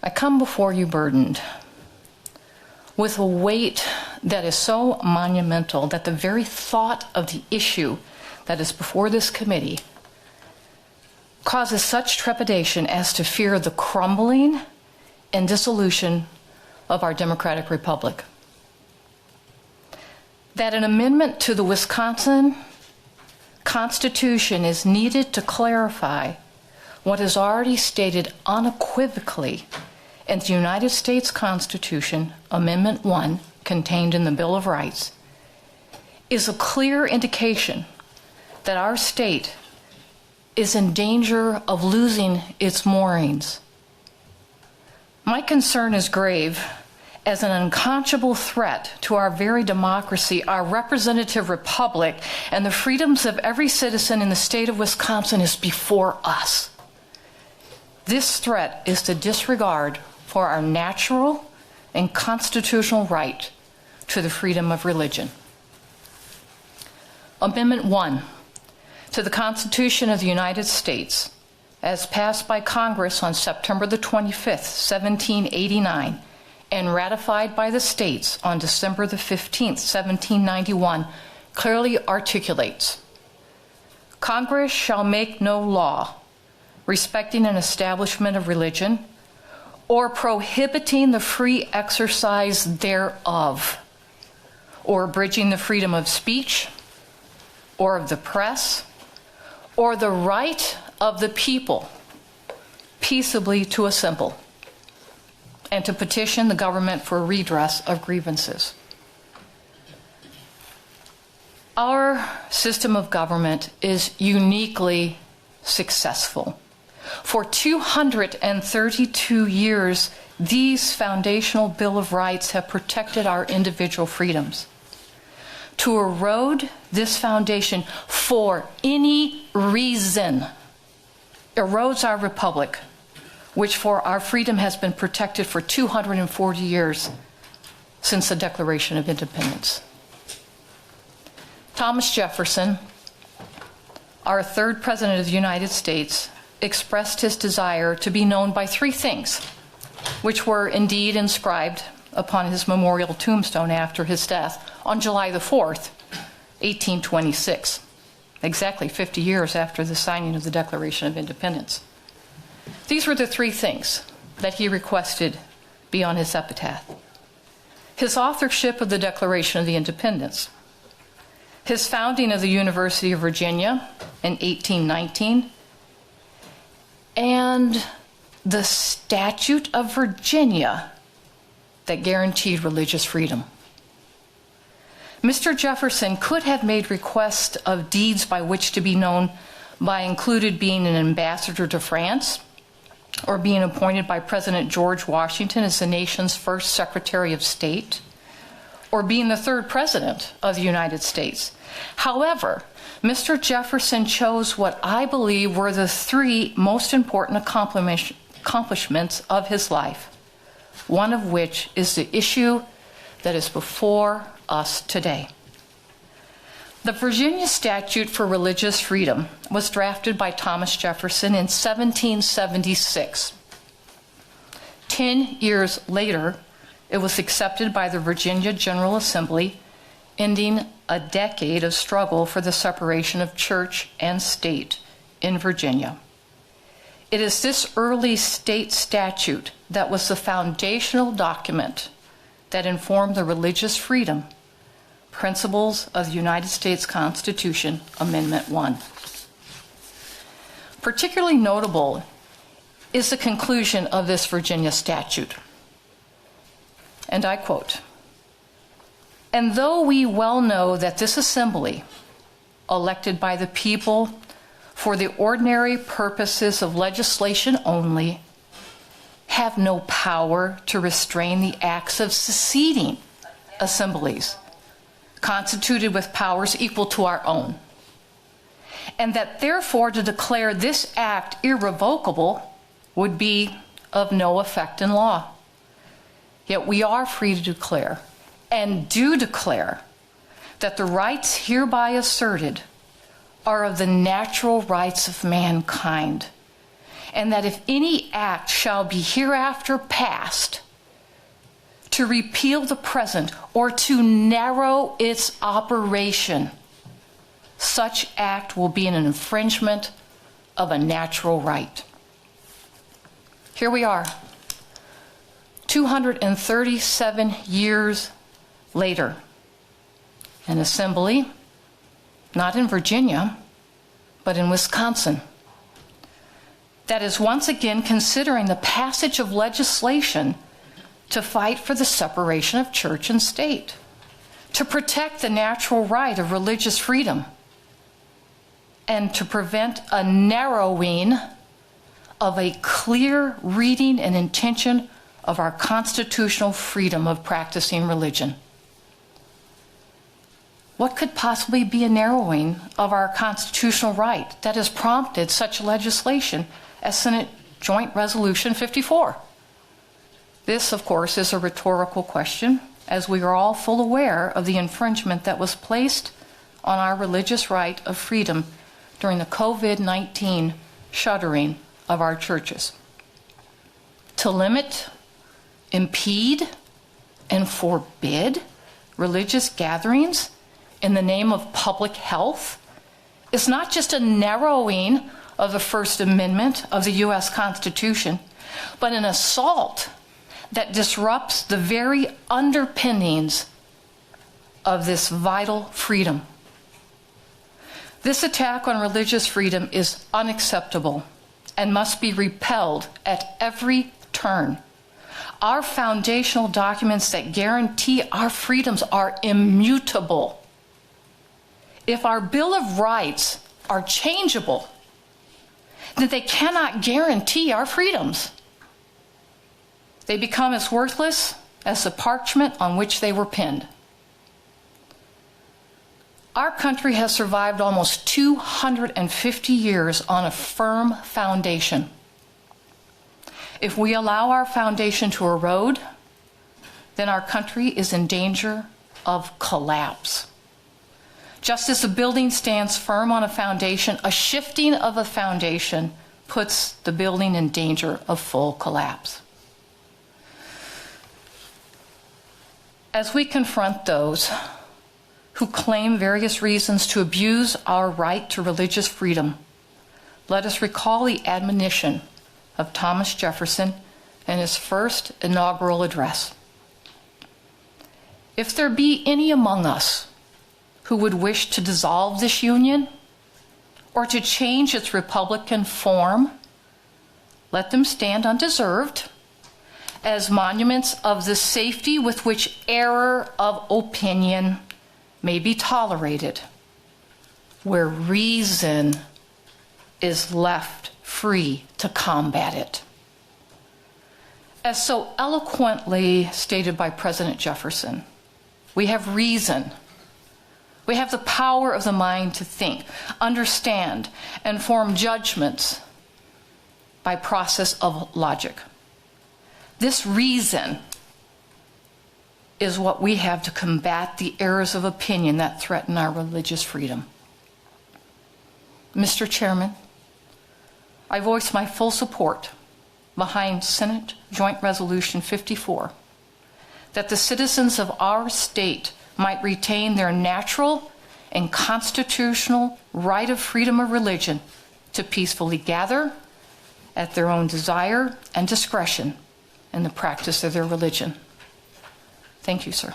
I come before you burdened with a weight that is so monumental that the very thought of the issue that is before this committee causes such trepidation as to fear the crumbling and dissolution of our democratic republic. That an amendment to the Wisconsin Constitution is needed to clarify what is already stated unequivocally in the United States Constitution, Amendment 1, contained in the Bill of Rights, is a clear indication that our state is in danger of losing its moorings. My concern is grave as an unconscionable threat to our very democracy, our representative republic, and the freedoms of every citizen in the state of Wisconsin is before us. This threat is the disregard for our natural and constitutional right to the freedom of religion. Amendment 1 to the Constitution of the United States, as passed by Congress on September the 25th, 1789, and ratified by the states on December the 15th, 1791, clearly articulates, Congress shall make no law respecting an establishment of religion or prohibiting the free exercise thereof, or abridging the freedom of speech, or of the press, or the right of the people peaceably to assemble and to petition the government for redress of grievances. Our system of government is uniquely successful. For 232 years, these foundational Bill of Rights have protected our individual freedoms. To erode this foundation for any reason erodes our republic, which for our freedom has been protected for 240 years since the Declaration of Independence. Thomas Jefferson, our third president of the United States, expressed his desire to be known by three things, which were indeed inscribed upon his memorial tombstone after his death on July the 4th, 1826, exactly 50 years after the signing of the Declaration of Independence. These were the three things that he requested be on his epitaph: his authorship of the Declaration of the Independence, his founding of the University of Virginia in 1819, and the Statute of Virginia that guaranteed religious freedom. Mr. Jefferson could have made requests of deeds by which to be known by included being an ambassador to France, or being appointed by President George Washington as the nation's first Secretary of State, or being the third President of the United States. However, Mr. Jefferson chose what I believe were the three most important accomplishments of his life, one of which is the issue that is before us today. The Virginia Statute for Religious Freedom was drafted by Thomas Jefferson in 1776. 10 years later, it was accepted by the Virginia General Assembly, ending a decade of struggle for the separation of church and state in Virginia. It is this early state statute that was the foundational document that informed the religious freedom principles of the United States Constitution, Amendment 1. Particularly notable is the conclusion of this Virginia statute. And I quote, "And though we well know that this assembly, elected by the people for the ordinary purposes of legislation only, have no power to restrain the acts of seceding assemblies, constituted with powers equal to our own, and that therefore to declare this act irrevocable would be of no effect in law. Yet we are free to declare, and do declare, that the rights hereby asserted are of the natural rights of mankind, and that if any act shall be hereafter passed to repeal the present or to narrow its operation, such act will be an infringement of a natural right. Here we are, 237 years later, an assembly, not in Virginia, but in Wisconsin, that is once again considering the passage of legislation to fight for the separation of church and state, to protect the natural right of religious freedom, and to prevent a narrowing of a clear reading and intention of our constitutional freedom of practicing religion. What could possibly be a narrowing of our constitutional right that has prompted such legislation as Senate Joint Resolution 54? This, of course, is a rhetorical question, as we are all full aware of the infringement that was placed on our religious right of freedom during the COVID-19 shuttering of our churches. To limit, impede, and forbid religious gatherings in the name of public health is not just a narrowing of the First Amendment of the U.S. Constitution, but an assault that disrupts the very underpinnings of this vital freedom. This attack on religious freedom is unacceptable and must be repelled at every turn. Our foundational documents that guarantee our freedoms are immutable. If our Bill of Rights are changeable, then they cannot guarantee our freedoms. They become as worthless as the parchment on which they were penned. Our country has survived almost 250 years on a firm foundation. If we allow our foundation to erode, then our country is in danger of collapse. Just as a building stands firm on a foundation, a shifting of a foundation puts the building in danger of full collapse. As we confront those who claim various reasons to abuse our right to religious freedom, let us recall the admonition of Thomas Jefferson in his first inaugural address. If there be any among us who would wish to dissolve this union or to change its republican form, let them stand undeserved as monuments of the safety with which error of opinion may be tolerated, where reason is left free to combat it. As so eloquently stated by President Jefferson, we have reason. We have the power of the mind to think, understand, and form judgments by process of logic. This reason is what we have to combat the errors of opinion that threaten our religious freedom. Mr. Chairman, I voice my full support behind Senate Joint Resolution 54, that the citizens of our state might retain their natural and constitutional right of freedom of religion to peacefully gather at their own desire and discretion in the practice of their religion. Thank you, sir.